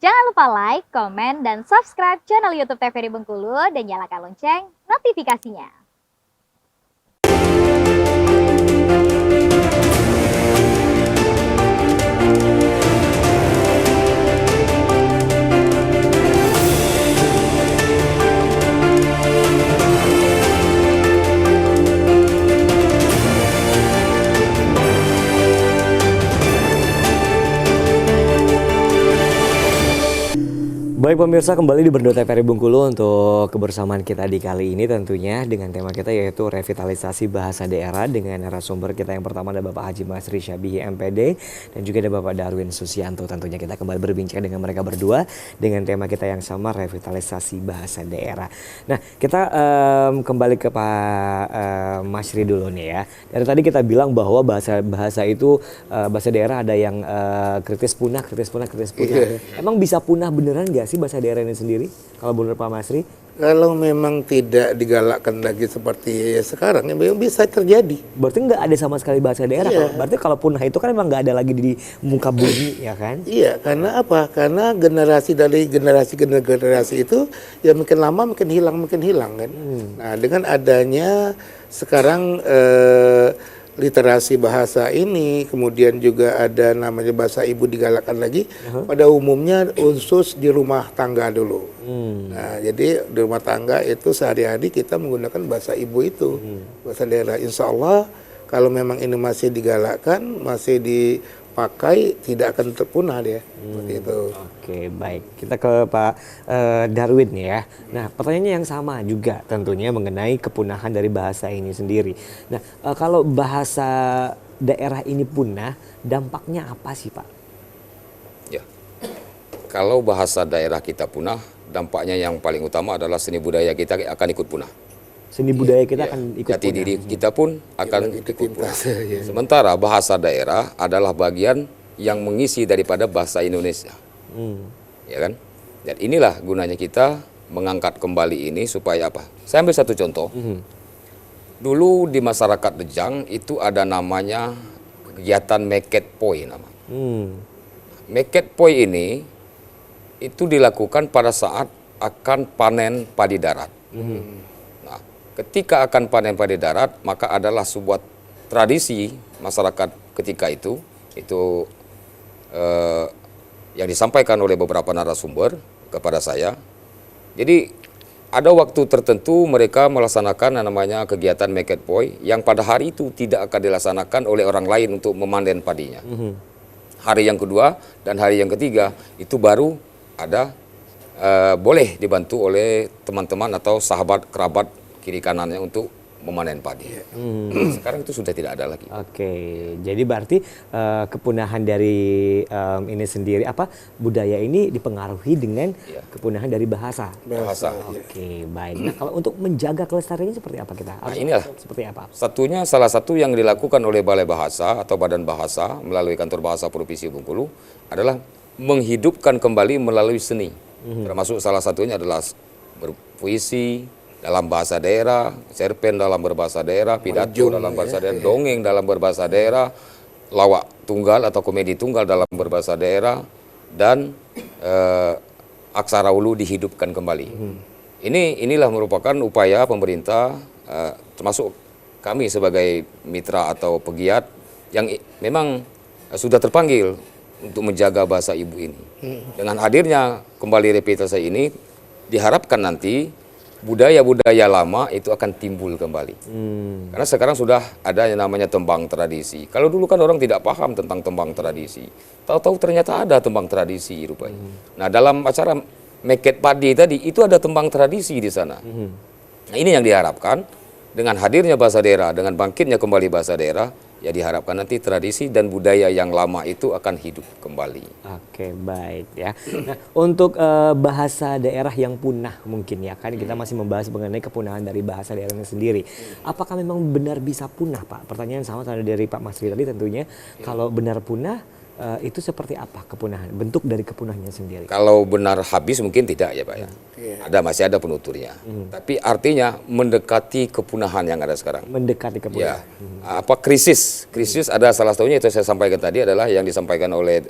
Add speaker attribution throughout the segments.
Speaker 1: Jangan lupa like, komen, dan subscribe channel YouTube TVRI Bengkulu dan nyalakan lonceng notifikasinya.
Speaker 2: Baik pemirsa, kembali di Berndo TVRI Bengkulu untuk kebersamaan kita di kali ini tentunya dengan tema kita yaitu revitalisasi bahasa daerah dengan narasumber kita yang pertama ada Bapak Haji Masri Syabihi MPD dan juga ada Bapak Darwin Susianto. Tentunya kita kembali berbincang dengan mereka berdua dengan tema kita yang sama, revitalisasi bahasa daerah. Nah, kita kembali ke Pak Masri dulu nih ya. Dari tadi kita bilang bahwa bahasa itu bahasa daerah ada yang kritis punah. Emang bisa punah beneran nggak sih bahasa daerah ini sendiri kalau menurut Pak Masri?
Speaker 3: Kalau memang tidak digalakkan lagi seperti sekarang, ya memang bisa terjadi.
Speaker 2: Berarti nggak ada sama sekali bahasa daerah.
Speaker 3: Iya.
Speaker 2: Berarti kalau punah itu kan memang nggak ada lagi di muka bumi, ya kan?
Speaker 3: Iya, karena apa? Karena generasi dari generasi ke generasi itu ya makin lama makin hilang kan. Nah, dengan adanya sekarang literasi bahasa ini, kemudian juga ada namanya bahasa ibu digalakkan lagi. Pada umumnya khusus di rumah tangga dulu. Nah, jadi di rumah tangga itu sehari-hari kita menggunakan bahasa ibu itu, bahasa daerah. Insya Allah kalau memang ini masih digalakkan, masih dipakai, tidak akan terpunah dia. Seperti itu.
Speaker 2: Oke, baik. Kita ke Pak Darwin nih ya. Nah, pertanyaannya yang sama juga tentunya mengenai kepunahan dari bahasa ini sendiri. Nah, kalau bahasa daerah ini punah, dampaknya apa sih Pak?
Speaker 4: Ya, kalau bahasa daerah kita punah, dampaknya yang paling utama adalah seni budaya kita akan ikut punah.
Speaker 2: Seni budaya kita akan ikut
Speaker 4: Jati
Speaker 2: punah.
Speaker 4: diri kita pun akan ikut punah.
Speaker 3: Ya.
Speaker 4: Sementara bahasa daerah adalah bagian yang mengisi daripada bahasa Indonesia. Ya kan? Dan inilah gunanya kita mengangkat kembali ini supaya apa? Saya ambil satu contoh. Dulu di masyarakat Dejang itu ada namanya kegiatan Meket Poi nama. Meket Poi ini itu dilakukan pada saat akan panen padi darat. Nah, ketika akan panen padi darat, maka adalah sebuah tradisi masyarakat ketika itu yang disampaikan oleh beberapa narasumber kepada saya. Jadi ada waktu tertentu mereka melaksanakan yang namanya kegiatan Meket Poi yang pada hari itu tidak akan dilaksanakan oleh orang lain untuk memanen padinya. Hari yang kedua dan hari yang ketiga itu baru ada boleh dibantu oleh teman-teman atau sahabat kerabat kiri kanannya untuk memanen padi. Sekarang itu sudah tidak ada lagi.
Speaker 2: Oke, jadi berarti kepunahan dari ini sendiri budaya ini dipengaruhi dengan kepunahan dari bahasa.
Speaker 4: Bahasa.
Speaker 2: Oke, baik. Nah, kalau untuk menjaga kelestariannya seperti apa kita?
Speaker 4: Nah, inilah
Speaker 2: seperti apa?
Speaker 4: salah satu yang dilakukan oleh Balai Bahasa atau Badan Bahasa melalui Kantor Bahasa Provinsi Bengkulu adalah menghidupkan kembali melalui seni. Termasuk salah satunya adalah berpuisi dalam bahasa daerah, cerpen dalam berbahasa daerah, pidato dalam bahasa daerah, dongeng dalam berbahasa daerah, lawak tunggal atau komedi tunggal dalam berbahasa daerah, dan aksara ulu dihidupkan kembali. Inilah merupakan upaya pemerintah, termasuk kami sebagai mitra atau pegiat yang memang sudah terpanggil untuk menjaga bahasa ibu ini. Dengan hadirnya kembali revitalisasi ini, diharapkan nanti budaya-budaya lama itu akan timbul kembali. Karena sekarang sudah ada yang namanya tembang tradisi. Kalau dulu kan orang tidak paham tentang tembang tradisi. Tahu-tahu ternyata ada tembang tradisi rupanya. Nah, dalam acara Meket Padi tadi itu ada tembang tradisi di sana. Nah, ini yang diharapkan dengan hadirnya bahasa daerah, dengan bangkitnya kembali bahasa daerah, ya diharapkan nanti tradisi dan budaya yang lama itu akan hidup kembali.
Speaker 2: Oke, baik ya. Nah, untuk bahasa daerah yang punah mungkin ya, kan kita masih membahas mengenai kepunahan dari bahasa daerahnya sendiri. Apakah memang benar bisa punah, Pak? Pertanyaan sama dari Pak Masri tadi tentunya. Kalau benar punah, itu seperti apa kepunahan? Bentuk dari kepunahannya sendiri?
Speaker 4: Kalau benar habis mungkin tidak ya Pak ya. Masih ada penuturnya. Tapi artinya mendekati kepunahan yang ada sekarang.
Speaker 2: Mendekati kepunahan.
Speaker 4: Ya. Krisis ada salah satunya itu saya sampaikan tadi adalah yang disampaikan oleh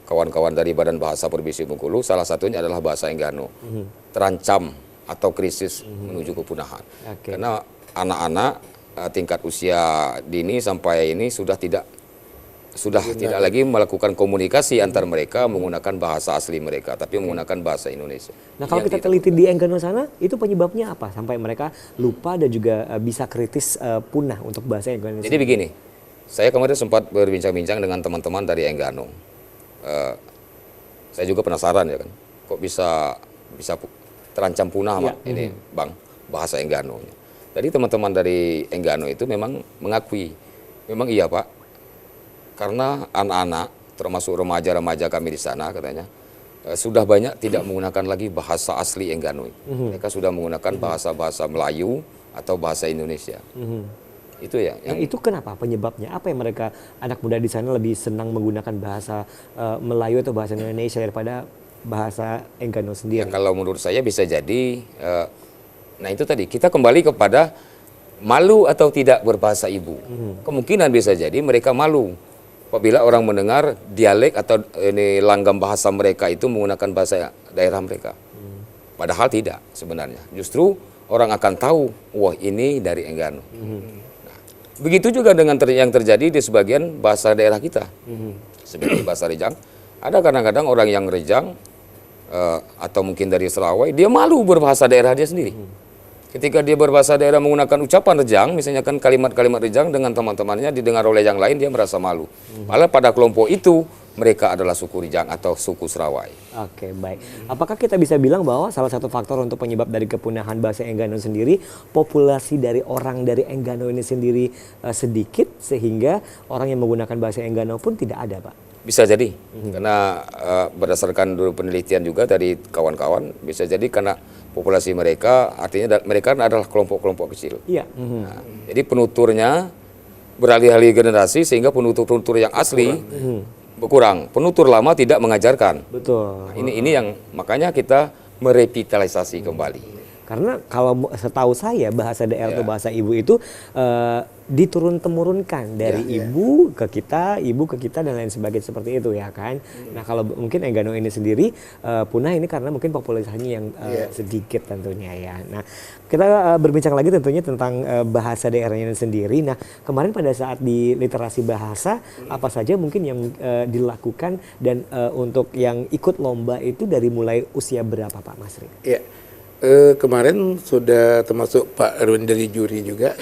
Speaker 4: kawan-kawan dari Badan Bahasa Provinsi Bengkulu, salah satunya adalah bahasa Enggano. Terancam atau krisis menuju kepunahan.
Speaker 2: Oke.
Speaker 4: Karena anak-anak tingkat usia dini sampai ini sudah tidak lagi melakukan komunikasi antar mereka menggunakan bahasa asli mereka, tapi menggunakan bahasa Indonesia.
Speaker 2: Nah kalau
Speaker 4: Yang
Speaker 2: kita teliti di Enggano sana, itu penyebabnya apa sampai mereka lupa dan juga bisa kritis punah untuk bahasa Enggano?
Speaker 4: Jadi begini, saya kemarin sempat berbincang-bincang dengan teman-teman dari Enggano. Saya juga penasaran ya kan, kok bisa terancam punah Mak, ini Bang, bahasa Enggano. Jadi teman-teman dari Enggano itu memang mengakui, memang iya Pak, karena anak-anak termasuk remaja-remaja kami di sana katanya sudah banyak tidak menggunakan lagi bahasa asli Enggano. Mereka sudah menggunakan bahasa-bahasa Melayu atau bahasa Indonesia. Itu ya.
Speaker 2: Nah, itu kenapa penyebabnya? Apa yang mereka anak muda di sana lebih senang menggunakan bahasa Melayu atau bahasa Indonesia daripada bahasa Enggano
Speaker 4: Ya,
Speaker 2: sendiri?
Speaker 4: kalau menurut saya bisa jadi, nah itu tadi kita kembali kepada malu atau tidak berbahasa ibu. Kemungkinan bisa jadi mereka malu apabila orang mendengar dialek atau ini langgam bahasa mereka itu menggunakan bahasa daerah mereka. Padahal tidak sebenarnya. Justru orang akan tahu, wah ini dari Enggano. Nah, begitu juga dengan yang terjadi di sebagian bahasa daerah kita. Seperti bahasa Rejang. Ada kadang-kadang orang yang Rejang atau mungkin dari Serawai, dia malu berbahasa daerah dia sendiri. Ketika dia berbahasa daerah menggunakan ucapan Rejang, misalnya kan kalimat-kalimat Rejang dengan teman-temannya didengar oleh yang lain, dia merasa malu. Malah pada kelompok itu, mereka adalah suku Rejang atau suku Serawai.
Speaker 2: Oke, baik. Apakah kita bisa bilang bahwa salah satu faktor untuk penyebab dari kepunahan bahasa Enggano sendiri, populasi dari orang dari Enggano ini sendiri sedikit, sehingga orang yang menggunakan bahasa Enggano pun tidak ada, Pak?
Speaker 4: Bisa jadi, karena berdasarkan dulu penelitian juga dari kawan-kawan, bisa jadi karena populasi mereka, artinya mereka adalah kelompok-kelompok kecil.
Speaker 2: Iya.
Speaker 4: Nah, jadi penuturnya beralih-alih generasi sehingga penutur-penutur yang asli berkurang. Penutur lama tidak mengajarkan.
Speaker 2: Betul.
Speaker 4: Nah, ini yang makanya kita merevitalisasi kembali.
Speaker 2: Karena kalau setahu saya bahasa daerah atau bahasa ibu itu diturun-temurunkan dari ibu ke kita dan lain sebagainya seperti itu ya kan. Nah kalau mungkin Enggano ini sendiri punah ini karena mungkin populasinya yang sedikit tentunya ya. Nah kita berbincang lagi tentunya tentang bahasa daerahnya sendiri. Nah kemarin pada saat di literasi bahasa apa saja mungkin yang dilakukan dan untuk yang ikut lomba itu dari mulai usia berapa Pak Masri?
Speaker 3: Ya. Kemarin sudah termasuk Pak Erwin dari juri juga,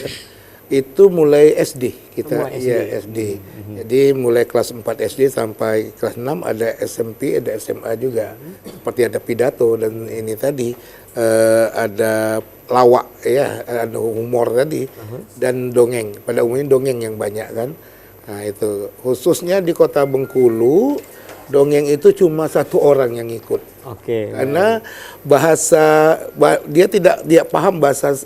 Speaker 3: itu mulai SD kita, SD. Jadi mulai kelas 4 SD sampai kelas 6 ada SMP, ada SMA juga, seperti ada pidato dan ini tadi ada lawak ya, ada humor tadi dan dongeng. Pada umumnya dongeng yang banyak kan. Nah itu khususnya di Kota Bengkulu. Dongeng itu cuma satu orang yang ikut.
Speaker 2: Oke.
Speaker 3: Karena dia paham bahasa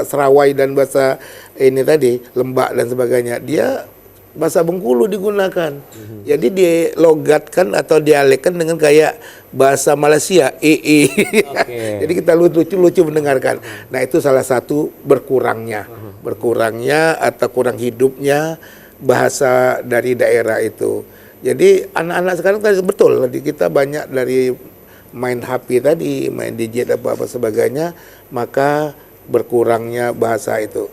Speaker 3: Serawai dan bahasa ini tadi Lembak dan sebagainya. Dia bahasa Bengkulu digunakan. Jadi dilogatkan atau dialekkan dengan kayak bahasa Malaysia,
Speaker 2: Okay.
Speaker 3: Jadi kita lucu-lucu mendengarkan. Nah, itu salah satu berkurangnya atau kurang hidupnya bahasa dari daerah itu. Jadi anak-anak sekarang tadi betul, kita banyak dari main HP tadi, main gadget apa sebagainya, maka berkurangnya bahasa itu.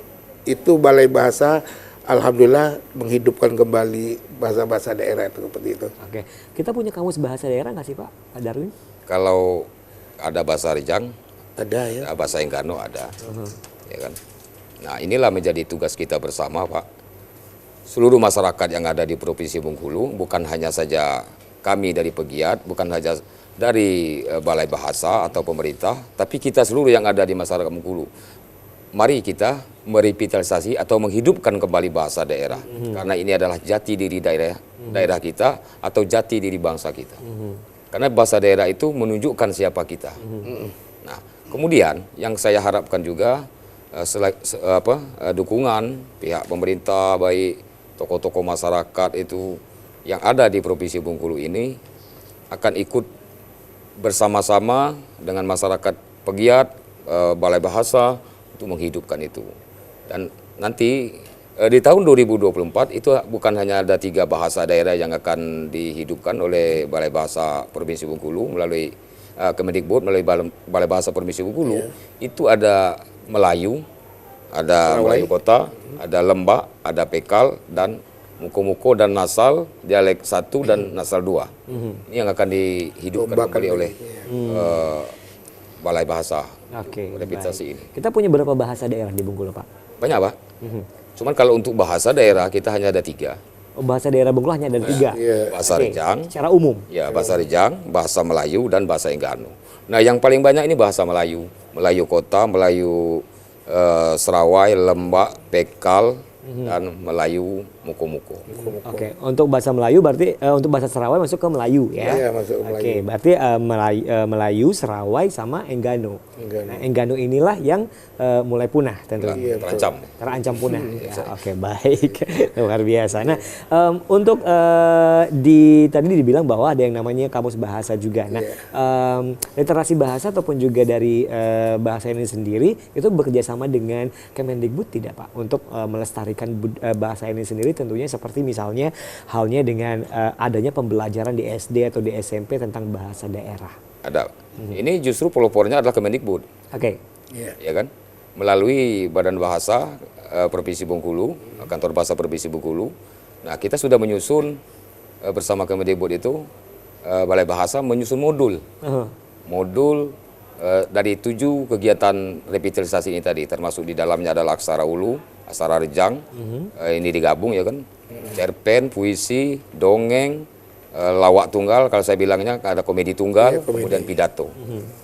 Speaker 3: Itu Balai Bahasa alhamdulillah menghidupkan kembali bahasa-bahasa daerah itu seperti itu.
Speaker 2: Oke. Kita punya kamus bahasa daerah nggak sih Pak Darwin?
Speaker 4: Kalau ada bahasa Rejang,
Speaker 3: Ada ya.
Speaker 4: bahasa Enggano ada, ya kan. Nah inilah menjadi tugas kita bersama Pak. Seluruh masyarakat yang ada di Provinsi Bengkulu, bukan hanya saja kami dari pegiat, bukan saja dari Balai Bahasa atau pemerintah, tapi kita seluruh yang ada di masyarakat Bengkulu. Mari kita merevitalisasi atau menghidupkan kembali bahasa daerah, karena ini adalah jati diri daerah kita atau jati diri bangsa kita. Karena bahasa daerah itu menunjukkan siapa kita. Nah, kemudian yang saya harapkan juga dukungan pihak pemerintah, baik tokoh-tokoh masyarakat itu yang ada di Provinsi Bengkulu ini akan ikut bersama-sama dengan masyarakat pegiat, Balai Bahasa untuk menghidupkan itu. Dan nanti Di tahun 2024 itu bukan hanya ada 3 bahasa daerah yang akan dihidupkan oleh Balai Bahasa Provinsi Bengkulu melalui Kemendikbud, melalui Balai Bahasa Provinsi Bengkulu. Itu ada Melayu, ada Melayu Kota, ada Lembak, ada Pekal, dan Muko-Muko dan Nasal, dialek 1 dan Nasal 2. Ini yang akan dihidupkan kembali oleh Balai Bahasa Revitalisasi ini.
Speaker 2: Kita punya berapa bahasa daerah di Bengkulu, Pak?
Speaker 4: Banyak, Pak. Cuman kalau untuk bahasa daerah kita hanya ada 3.
Speaker 2: Oh, bahasa daerah Bengkulu hanya ada 3.
Speaker 4: Bahasa
Speaker 2: Oke,
Speaker 4: Rejang,
Speaker 2: secara umum.
Speaker 4: ya bahasa Rejang, bahasa Melayu, dan bahasa Enggano. Nah, yang paling banyak ini bahasa Melayu. Melayu Kota, Melayu Serawai, Lembak, Pekal, dan Melayu Muko-Muko.
Speaker 2: Oke, untuk bahasa Melayu berarti untuk bahasa Serawai masuk ke Melayu ya.
Speaker 3: Iya, masuk ke Melayu.
Speaker 2: Oke, berarti Melayu, Serawai sama Enggano. Nah, Enggano inilah yang mulai punah tentunya.
Speaker 4: Terancam.
Speaker 2: Terancam punah. Ya, oke, baik. Luar biasa. Nah, untuk tadi dibilang bahwa ada yang namanya kamus bahasa juga. Nah, literasi bahasa ataupun juga dari bahasa ini sendiri itu bekerja sama dengan Kemendikbud tidak, Pak, untuk melestarikan bahasa ini sendiri, tentunya seperti misalnya halnya dengan adanya pembelajaran di SD atau di SMP tentang bahasa daerah.
Speaker 4: Ada. Ini justru pelopornya adalah Kemendikbud.
Speaker 2: Oke.
Speaker 4: Ya kan? Melalui Badan Bahasa Provinsi Bengkulu, Kantor Bahasa Provinsi Bengkulu. Nah, kita sudah menyusun bersama Kemendikbud itu Balai Bahasa menyusun modul. Modul dari 7 kegiatan revitalisasi ini tadi, termasuk di dalamnya adalah aksara Ulu, aksara Rejang, ini digabung ya kan, cerpen, puisi, dongeng, lawak tunggal, kalau saya bilangnya ada komedi tunggal, kemudian pidato.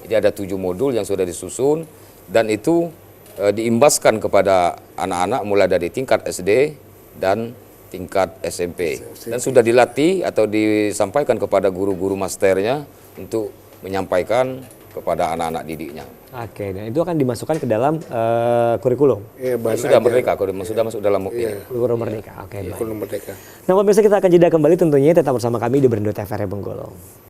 Speaker 4: Jadi ada 7 modul yang sudah disusun dan itu diimbaskan kepada anak-anak mulai dari tingkat SD dan tingkat SMP. Dan sudah dilatih atau disampaikan kepada guru-guru masternya untuk menyampaikan kepada anak-anak didiknya.
Speaker 2: Oke, dan itu akan dimasukkan ke dalam kurikulum.
Speaker 3: Iya,
Speaker 4: Sudah merdeka, sudah masuk dalam
Speaker 2: Kurikulum Merdeka. Oke, baik.
Speaker 3: Kurikulum Merdeka.
Speaker 2: Nah, pemirsa, kita akan jeda kembali tentunya tetap bersama kami di Berndo TVRI Bengkulu.